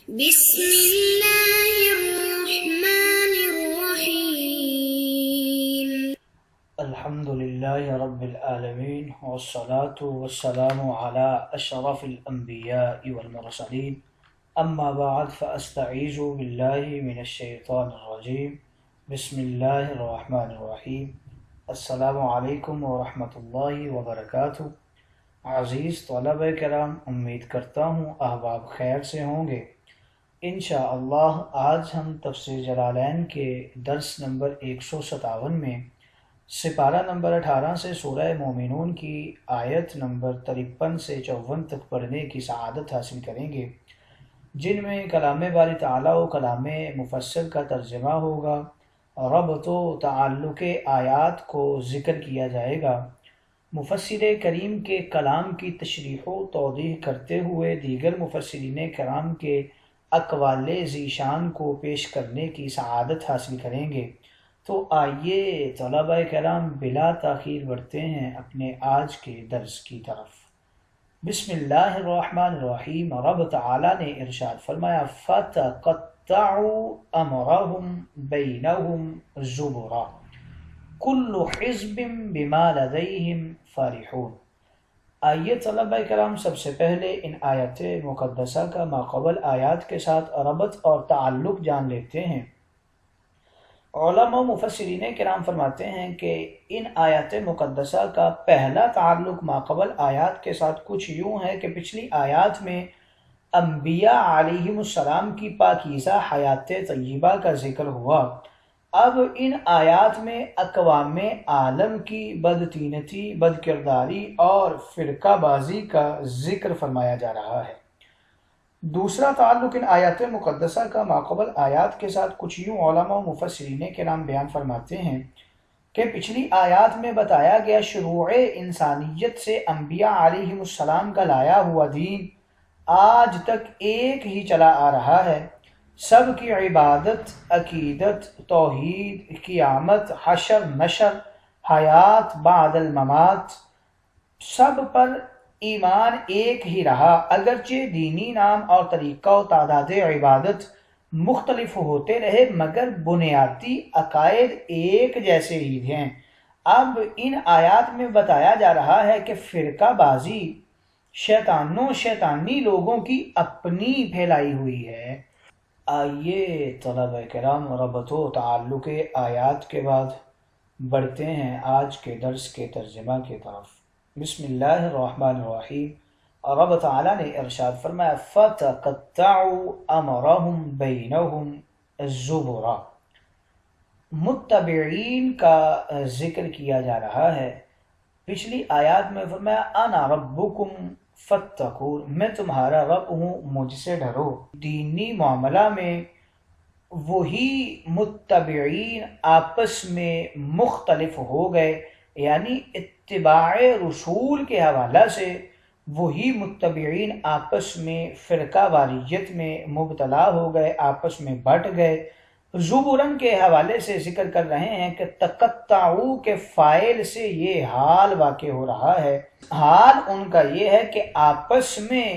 بسم اللہ الرحمن الرحیم الحمد للہ رب العالمین والصلاة والسلام علی اشرف الانبیاء والمرسلین اما بعد فاستعیذ باللہ من الشیطان الرجیم بسم اللہ الرحمن الرحیم السلام علیکم ورحمۃ اللہ وبرکاتہ۔ عزیز طلبہ کرام، امید کرتا ہوں احباب خیر سے ہوں گے۔ انشاءاللہ آج ہم تفسیر جلالین کے درس نمبر 157 میں سپارہ نمبر 18 سے سورہ مومنون کی آیت نمبر 53 سے 54 تک پڑھنے کی سعادت حاصل کریں گے، جن میں کلام باری تعالیٰ و کلام مفصل کا ترجمہ ہوگا، ربط و تعلق آیات کو ذکر کیا جائے گا، مفسر کریم کے کلام کی تشریح و توضیح کرتے ہوئے دیگر مفسرین کرام کے اقوال ذیشان کو پیش کرنے کی سعادت حاصل کریں گے۔ تو آئیے طلبہ کرام بلا تاخیر بڑھتے ہیں اپنے آج کے درس کی طرف۔ بسم اللہ الرحمن الرحیم۔ رب تعالیٰ نے ارشاد فرمایا فَتَقَطَّعُوا أَمْرَهُمْ بَيْنَهُمْ زُبُرًا كُلُّ حِزْبٍ بِمَا لَدَيْهِمْ فَرِحُونَ۔ آئیے طلبہ کرام سب سے پہلے ان آیات مقدسہ کا ماقبل آیات کے ساتھ ربط اور تعلق جان لیتے ہیں۔ علماء و مفسرین کرام فرماتے ہیں کہ ان آیات مقدسہ کا پہلا تعلق ماقبل آیات کے ساتھ کچھ یوں ہے کہ پچھلی آیات میں انبیاء علیہم السلام کی پاکیزہ حیات طیبہ کا ذکر ہوا، اب ان آیات میں اقوام عالم کی بدطینتی، بدکرداری اور فرقہ بازی کا ذکر فرمایا جا رہا ہے۔ دوسرا تعلق ان آیات مقدسہ کا ماقبل آیات کے ساتھ کچھ یوں علماء و مفسرین کرام بیان فرماتے ہیں کہ پچھلی آیات میں بتایا گیا شروع انسانیت سے انبیاء علیہم السلام کا لایا ہوا دین آج تک ایک ہی چلا آ رہا ہے۔ سب کی عبادت، عقیدت، توحید، قیامت، حشر نشر، حیات بعد الممات، سب پر ایمان ایک ہی رہا، اگرچہ دینی نام اور طریقہ و تعداد عبادت مختلف ہوتے رہے مگر بنیادی عقائد ایک جیسے ہی ہیں۔ اب ان آیات میں بتایا جا رہا ہے کہ فرقہ بازی شیطانی لوگوں کی اپنی پھیلائی ہوئی ہے۔ آئیے طلبہ کرام ربط و تعلق آیات کے بعد بڑھتے ہیں آج کے درس کے ترجمہ کی طرف۔ بسم اللہ الرحمن الرحیم۔ رب تعالیٰ نے ارشاد فرمایا فَتَقَطَّعُوا أَمْرَهُمْ بَيْنَهُمْ زُبُرًا۔ متبعین کا ذکر کیا جا رہا ہے۔ پچھلی آیات میں فرمایا انا ربکم فاتقون، میں تمہارا رب ہوں، مجھ سے ڈرو۔ دینی معاملہ میں وہی متبعین آپس میں مختلف ہو گئے، یعنی اتباع رسول کے حوالہ سے وہی متبعین آپس میں فرقہ واریت میں مبتلا ہو گئے، آپس میں بٹ گئے۔ زبرن کے حوالے سے ذکر کر رہے ہیں کہ تقطعو کے فاعل سے یہ حال واقع ہو رہا ہے، حال ان کا یہ ہے کہ آپس میں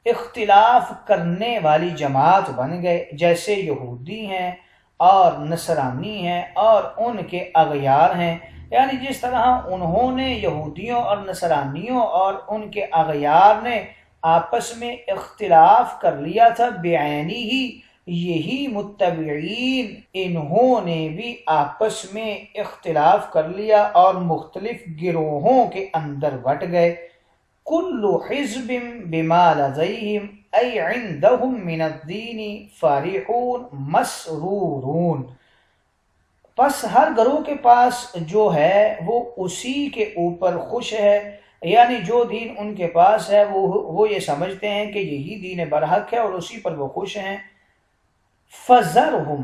اختلاف کرنے والی جماعت بن گئے، جیسے یہودی ہیں اور نصرانی ہیں اور ان کے اغیار ہیں، یعنی جس طرح انہوں نے یہودیوں اور نصرانیوں اور ان کے اغیار نے آپس میں اختلاف کر لیا تھا بعینی ہی، یہی متبعین انہوں نے بھی آپس میں اختلاف کر لیا اور مختلف گروہوں کے اندر بٹ گئے۔ کل حزب بما لدیہم ای عندہم من الدین فرحون مسرورون، پس ہر گروہ کے پاس جو ہے وہ اسی کے اوپر خوش ہے، یعنی جو دین ان کے پاس ہے وہ یہ سمجھتے ہیں کہ یہی دین برحق ہے اور اسی پر وہ خوش ہیں۔ فَذَرْهُمْ،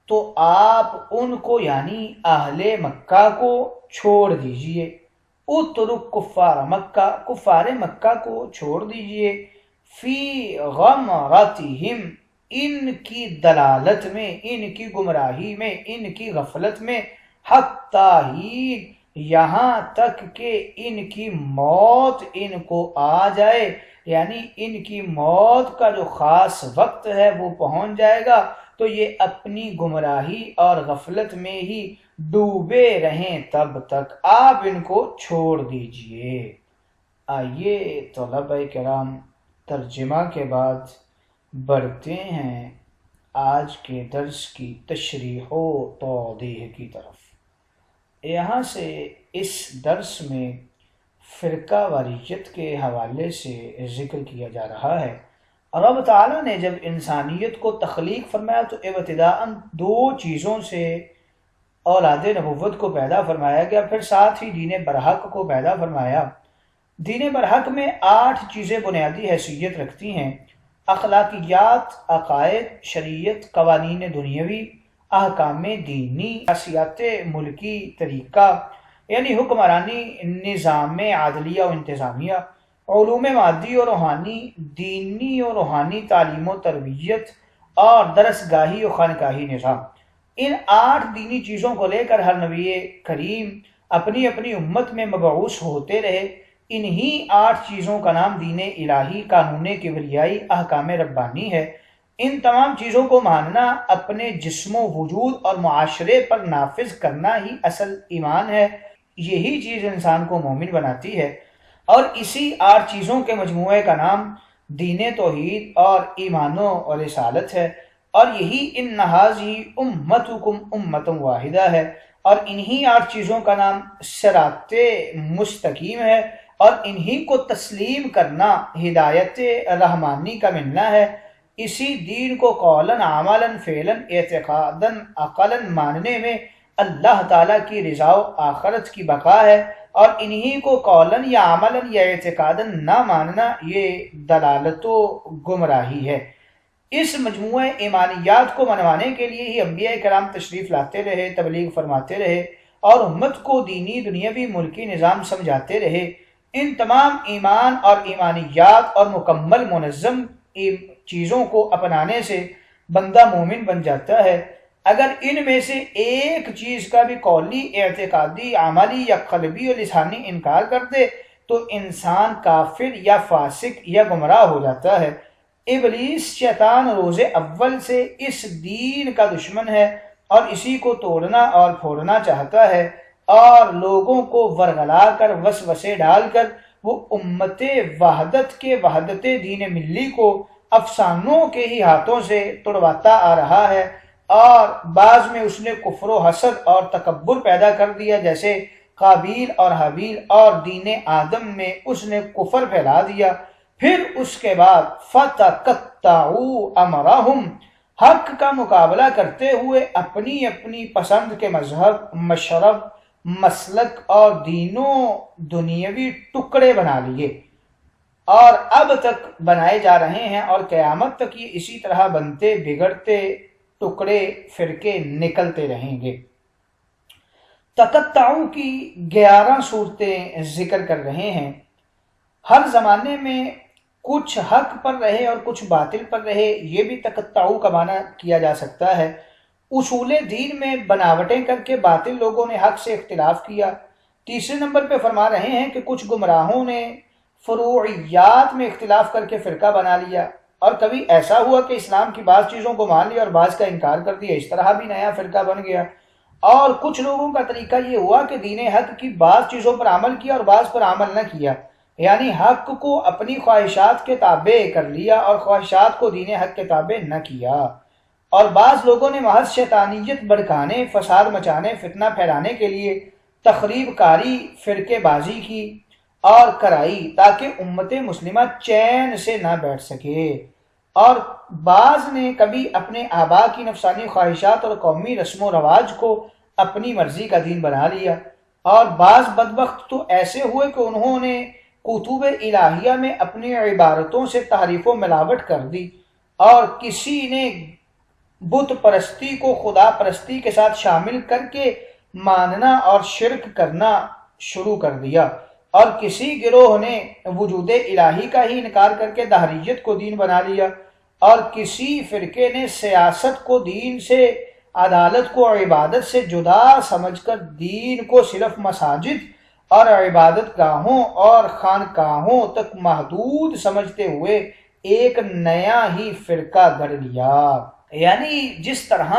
تو آپ ان کو یعنی اہل مکہ کو چھوڑ دیجئے، اترک کفار مکہ، کفار مکہ کو چھوڑ دیجئے، فی غمرتہم، ان کی دلالت میں، ان کی گمراہی میں، ان کی غفلت میں، حتی ہی، یہاں تک کہ ان کی موت ان کو آ جائے، یعنی ان کی موت کا جو خاص وقت ہے وہ پہنچ جائے گا تو یہ اپنی گمراہی اور غفلت میں ہی ڈوبے رہیں تب تک آپ ان کو چھوڑ دیجئے۔ آئیے طلبہ کرام ترجمہ کے بعد بڑھتے ہیں آج کے درس کی تشریح و توضیح کی طرف۔ یہاں سے اس درس میں فرقہ واریت کے حوالے سے ذکر کیا جا رہا ہے۔ رب تعالیٰ نے جب انسانیت کو تخلیق فرمایا تو ابتداءً دو چیزوں سے اولاد نبوت کو پیدا فرمایا گیا، پھر ساتھ ہی دین برحق کو پیدا فرمایا۔ دین برحق میں 8 چیزیں بنیادی حیثیت رکھتی ہیں: اخلاقیات، عقائد، شریعت، قوانین دنیاوی، احکام دینی، سیاست ملکی طریقہ یعنی حکمرانی، نظام عدلیہ و انتظامیہ، علوم مادی و روحانی، دینی و روحانی تعلیم و تربیت، اور درسگاہی و خانقاہی نظام۔ ان 8 دینی چیزوں کو لے کر ہر نبی کریم اپنی اپنی امت میں مبعوث ہوتے رہے۔ انہی 8 چیزوں کا نام دین الہی، قانون کبریائی، احکام ربانی ہے۔ ان تمام چیزوں کو ماننا، اپنے جسم و وجود اور معاشرے پر نافذ کرنا ہی اصل ایمان ہے۔ یہی چیز انسان کو مومن بناتی ہے، اور اسی 8 چیزوں کے مجموعے کا نام دین توحید اور ایمان و رسالت ہے، اور یہی ان ھذہ امتکم امۃ واحدہ ہے، اور انہی 8 چیزوں کا نام صراط مستقیم ہے، اور انہی کو تسلیم کرنا ہدایت رحمانی کا ملنا ہے۔ اسی دین کو قولاً، عملاً، فعلاً، اعتقاداً، عقلاً ماننے میں اللہ تعالیٰ کی رضا و آخرت کی بقا ہے، اور انہی کو قولاً یا عملاً یا اعتقاداً نہ ماننا یہ دلالت و گمراہی ہے۔ اس مجموعہ ایمانیات کو منوانے کے لیے ہی انبیاء کرام تشریف لاتے رہے، تبلیغ فرماتے رہے، اور امت کو دینی، دنیاوی، ملکی نظام سمجھاتے رہے۔ ان تمام ایمان اور ایمانیات اور مکمل منظم چیزوں کو اپنانے سے بندہ مومن بن جاتا ہے۔ اگر ان میں سے ایک چیز کا بھی قولی، اعتقادی، عملی یا قلبی و لسانی انکار کر دے تو انسان کافر یا فاسق یا گمراہ ہو جاتا ہے۔ ابلیس شیطان روز اول سے اس دین کا دشمن ہے، اور اسی کو توڑنا اور پھوڑنا چاہتا ہے، اور لوگوں کو ورغلا کر، وسوسے ڈال کر وہ امت وحدت کے وحدت دین ملی کو افسانوں کے ہی ہاتھوں سے توڑواتا آ رہا ہے۔ اور بعض میں اس نے کفر و حسد اور تکبر پیدا کر دیا، جیسے قابیل اور حابیل، اور دین آدم میں اس نے کفر پھیلا دیا۔ پھر اس کے بعد فَتَقَطَّعُوا أَمْرَهُمْ، حق کا مقابلہ کرتے ہوئے اپنی اپنی پسند کے مذہب، مشرب، مسلک اور دینوں دنیاوی ٹکڑے بنا لیے، اور اب تک بنائے جا رہے ہیں، اور قیامت تک یہ اسی طرح بنتے بگڑتے ٹکڑے فرقے نکلتے رہیں گے۔ تقطعوں کی 11 صورتیں ذکر کر رہے ہیں۔ ہر زمانے میں کچھ حق پر رہے اور کچھ باطل پر رہے، یہ بھی تقطعوں کا معنی کیا جا سکتا ہے۔ اصول دین میں بناوٹیں کر کے باطل لوگوں نے حق سے اختلاف کیا۔ تیسرے نمبر پہ فرما رہے ہیں کہ کچھ گمراہوں نے فروعیات میں اختلاف کر کے فرقہ بنا لیا، اور کبھی ایسا ہوا کہ اسلام کی بعض چیزوں کو مان لیا اور بعض کا انکار کر دیا، اس طرح بھی نیا فرقہ بن گیا۔ اور کچھ لوگوں کا طریقہ یہ ہوا کہ دین حق کی بعض چیزوں پر عمل کیا اور بعض پر عمل نہ کیا، یعنی حق کو اپنی خواہشات کے تابع کر لیا اور خواہشات کو دین حق کے تابع نہ کیا۔ اور بعض لوگوں نے محض شیطانیت بھڑکانے، فساد مچانے، فتنہ پھیلانے کے لیے تخریب کاری، فرقے بازی کی اور کرائی، تاکہ امت مسلمہ چین سے نہ بیٹھ سکے۔ اور بعض نے کبھی اپنے آبا کی نفسانی خواہشات اور قومی رسم و رواج کو اپنی مرضی کا دین بنا لیا، اور بعض بدبخت تو ایسے ہوئے کہ انہوں نے کتب الہیہ میں اپنی عبارتوں سے تحریف و ملاوٹ کر دی، اور کسی نے بت پرستی کو خدا پرستی کے ساتھ شامل کر کے ماننا اور شرک کرنا شروع کر دیا، اور کسی گروہ نے وجود الہی کا ہی انکار کر کے دہریت کو دین بنا لیا، اور کسی فرقے نے سیاست کو دین سے، عدالت کو عبادت سے جدا سمجھ کر دین کو صرف مساجد اور عبادت گاہوں اور خانقاہوں تک محدود سمجھتے ہوئے ایک نیا ہی فرقہ گڑھ لیا۔ یعنی جس طرح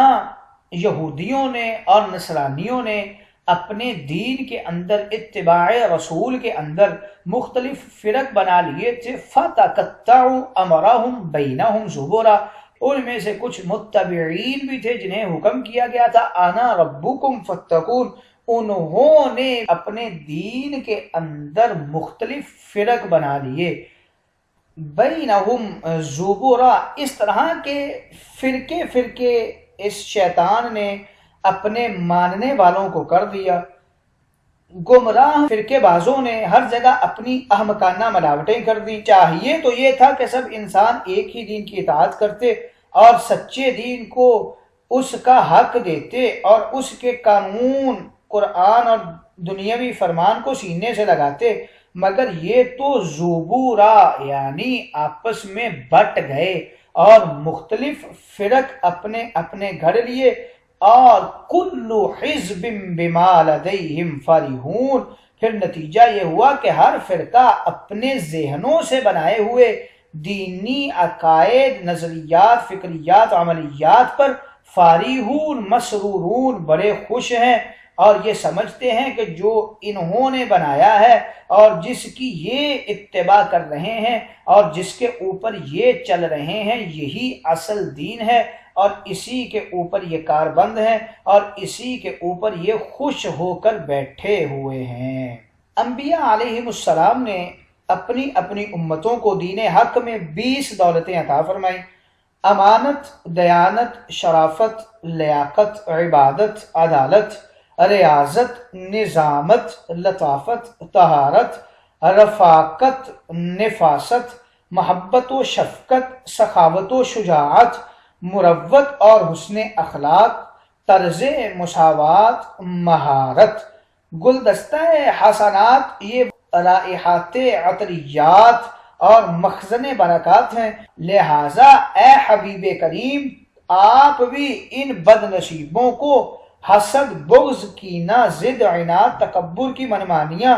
یہودیوں نے اور نصرانیوں نے اپنے دین کے اندر اتباع رسول کے اندر مختلف فرق بنا لیے تھے، فَتَقَطَّعُوا أَمْرَهُمْ بَيْنَهُمْ زُبُرًا، ان میں سے کچھ متبعین بھی تھے جنہیں حکم کیا گیا تھا انا ربکم فاتقون، انہوں نے اپنے دین کے اندر مختلف فرق بنا لیے، بینہم زبرا، اس طرح کے فرقے فرقے اس شیطان نے اپنے ماننے والوں کو کر دیا۔ گمراہ فرقے بازوں نے ہر جگہ اپنی احمقانہ ملاوٹیں کر دی۔ چاہیے تو یہ تھا کہ سب انسان ایک ہی دین کی اطاعت کرتے اور سچے دین کو اس کا حق دیتے اور اس کے قانون، قرآن اور دنیاوی فرمان کو سینے سے لگاتے، مگر یہ تو زبورا یعنی آپس میں بٹ گئے اور مختلف فرق اپنے اپنے گھڑ لیے، اور کل حزب بما لدیہم فرحون، پھر نتیجہ یہ ہوا کہ ہر فرقہ اپنے ذہنوں سے بنائے ہوئے دینی عقائد، نظریات، فکریات، عملیات پر فارحون، مسرورون، بڑے خوش ہیں اور یہ سمجھتے ہیں کہ جو انہوں نے بنایا ہے اور جس کی یہ اتباع کر رہے ہیں اور جس کے اوپر یہ چل رہے ہیں یہی اصل دین ہے، اور اسی کے اوپر یہ کاربند ہے اور اسی کے اوپر یہ خوش ہو کر بیٹھے ہوئے ہیں۔ انبیاء علیہم السلام نے اپنی اپنی امتوں کو دین حق میں 20 دولتیں عطا فرمائیں: امانت، دیانت، شرافت، لیاقت، عبادت، عدالت، ریاضت، نظامت، لطافت، طہارت، رفاقت، نفاست، محبت و شفقت، سخاوت و شجاعت، مروت اور حسن اخلاق، طرز مساوات، مہارت، گلدستہ حسنات، یہ رائحات عطریات اور مخزن برکات ہیں، لہٰذا اے حبیب کریم آپ بھی ان بد نصیبوں کو حسد، بغض، کینہ، ضد، عناد، تکبر کی منمانیاں،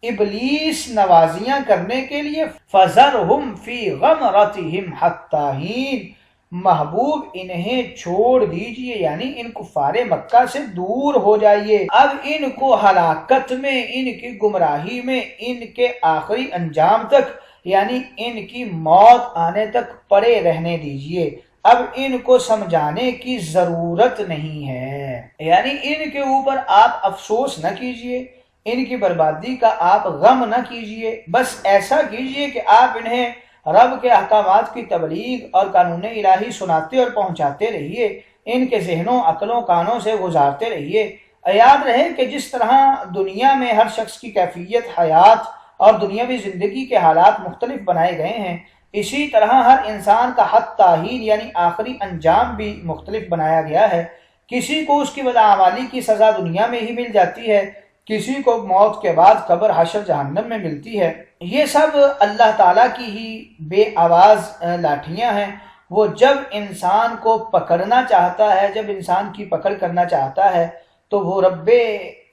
ابلیس نوازیاں کرنے کے لیے فَذَرْهُمْ فِي غَمْرَتِهِمْ حَتَّى حِينٍ، محبوب انہیں چھوڑ دیجئے، یعنی ان کفار مکہ سے دور ہو جائیے، اب ان کو ہلاکت میں، ان کی گمراہی میں، ان کے آخری انجام تک یعنی ان کی موت آنے تک پڑے رہنے دیجئے، اب ان کو سمجھانے کی ضرورت نہیں ہے، یعنی ان کے اوپر آپ افسوس نہ کیجئے، ان کی بربادی کا آپ غم نہ کیجئے، بس ایسا کیجئے کہ آپ انہیں رب کے احکامات کی تبلیغ اور قانون الہی سناتے اور پہنچاتے رہیے، ان کے ذہنوں، عقلوں، کانوں سے گزارتے رہیے۔ یاد رہے کہ جس طرح دنیا میں ہر شخص کی کیفیت حیات اور دنیاوی زندگی کے حالات مختلف بنائے گئے ہیں، اسی طرح ہر انسان کا حد تعین یعنی آخری انجام بھی مختلف بنایا گیا ہے۔ کسی کو اس کی بدعمالی کی سزا دنیا میں ہی مل جاتی ہے، کسی کو موت کے بعد قبر، حشر، جہنم میں ملتی ہے۔ یہ سب اللہ تعالیٰ کی ہی بے آواز لاٹھیاں ہیں۔ وہ جب انسان کو پکڑنا چاہتا ہے، جب انسان کی پکڑ کرنا چاہتا ہے تو وہ رب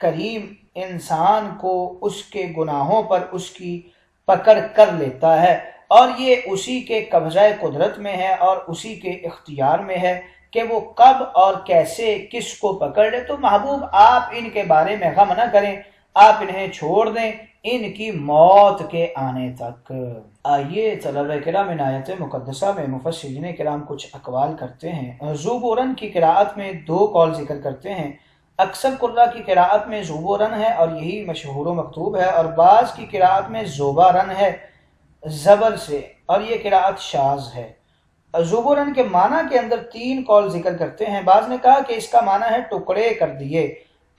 کریم انسان کو اس کے گناہوں پر اس کی پکڑ کر لیتا ہے، اور یہ اسی کے قبضہ قدرت میں ہے اور اسی کے اختیار میں ہے کہ وہ کب اور کیسے کس کو پکڑ لے۔ تو محبوب آپ ان کے بارے میں غم نہ کریں، آپ انہیں چھوڑ دیں ان کی موت کے آنے تک۔ آئیے طلبہ کرام ان آیت مقدسہ میں مفسرین کرام کچھ اقوال کرتے ہیں۔ زبورن کی قراءت میں 2 قول ذکر کرتے ہیں۔ اکثر قراء کی قراءت میں زبورن ہے اور یہی مشہور و مکتوب ہے، اور بعض کی قراءت میں زبارن ہے زبر سے، اور یہ قراءت شاذ ہے۔ زبورن کے معنی کے اندر 3 قول ذکر کرتے ہیں۔ بعض نے کہا کہ اس کا معنی ہے ٹکڑے کر دیے،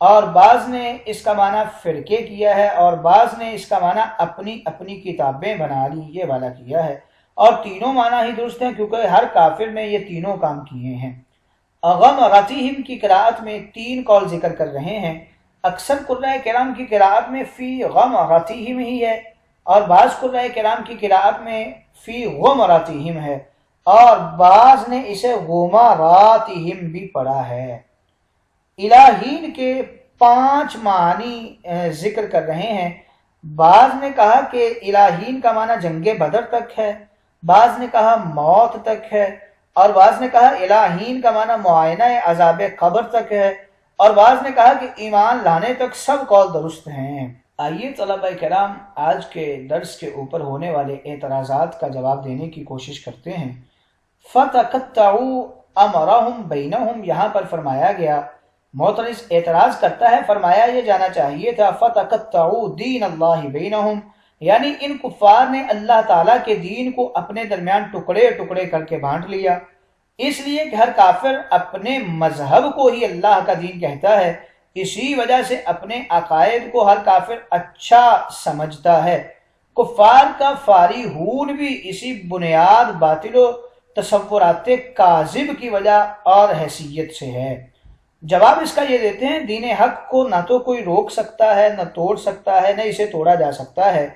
اور بعض نے اس کا معنی فرقے کیا ہے، اور بعض نے اس کا معنی اپنی اپنی کتابیں بنا لی، یہ والا کیا ہے، اور تینوں معنی ہی درست ہیں کیونکہ ہر کافر نے یہ تینوں کام کیے ہیں۔ غمرتہم کی قراءت میں 3 قول ذکر کر رہے ہیں۔ اکثر قراء کرام کی قراءت میں فی غمرتہم ہی ہے، اور بعض قراء کرام کی قراءت میں فی غمرتہم ہے، اور بعض نے اسے غمراتہم بھی پڑھا ہے۔ الہین کے 5 معنی ذکر کر رہے ہیں۔ بعض نے کہا کہ الہین کا معنی جنگ بدر تک ہے، بعض نے کہا موت تک ہے، اور بعض نے کہا الہین کا معنی معائنہ عذاب قبر تک ہے، اور بعض نے کہا کہ ایمان لانے تک سب قول درست ہیں۔ آئیے طلبہ کرام آج کے درس کے اوپر ہونے والے اعتراضات کا جواب دینے کی کوشش کرتے ہیں۔ فَتَقَطَّعُوا أَمْرَهُمْ بَيْنَهُمْ، یہاں پر فرمایا گیا، معترض اعتراض کرتا ہے، فرمایا یہ جانا چاہیے تھا فَتَقَطَّعُوا دِينَ اللَّهِ بَيْنَهُمْ، یعنی ان کفار نے اللہ تعالیٰ کے دین کو اپنے درمیان ٹکڑے ٹکڑے کر کے بانٹ لیا، اس لیے کہ ہر کافر اپنے مذہب کو ہی اللہ کا دین کہتا ہے، اسی وجہ سے اپنے عقائد کو ہر کافر اچھا سمجھتا ہے۔ کفار کا فارغون بھی اسی بنیاد باطل و تصورات کاذب کی وجہ اور حیثیت سے ہے۔ جواب اس کا یہ دیتے ہیں، دین حق کو نہ تو کوئی روک سکتا ہے، نہ توڑ سکتا ہے، نہ اسے توڑا جا سکتا ہے،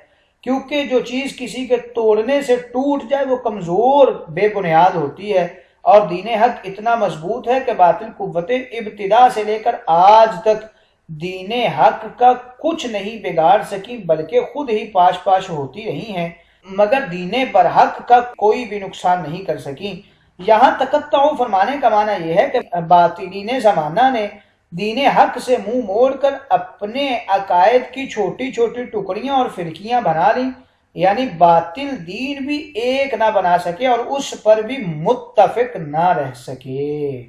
کیونکہ جو چیز کسی کے توڑنے سے ٹوٹ جائے وہ کمزور بے بنیاد ہوتی ہے، اور دین حق اتنا مضبوط ہے کہ باطل قوتیں ابتدا سے لے کر آج تک دین حق کا کچھ نہیں بگاڑ سکی، بلکہ خود ہی پاش پاش ہوتی رہی ہیں، مگر دین برحق کا کوئی بھی نقصان نہیں کر سکی۔ یہاں تقطع فرمانے کا معنی یہ ہے کہ باطلین زمانہ نے دین حق سے منہ موڑ کر اپنے عقائد کی چھوٹی چھوٹی ٹکڑیاں اور فرقیاں بنا لی، یعنی باطل دین بھی ایک نہ بنا سکے اور اس پر بھی متفق نہ رہ سکے۔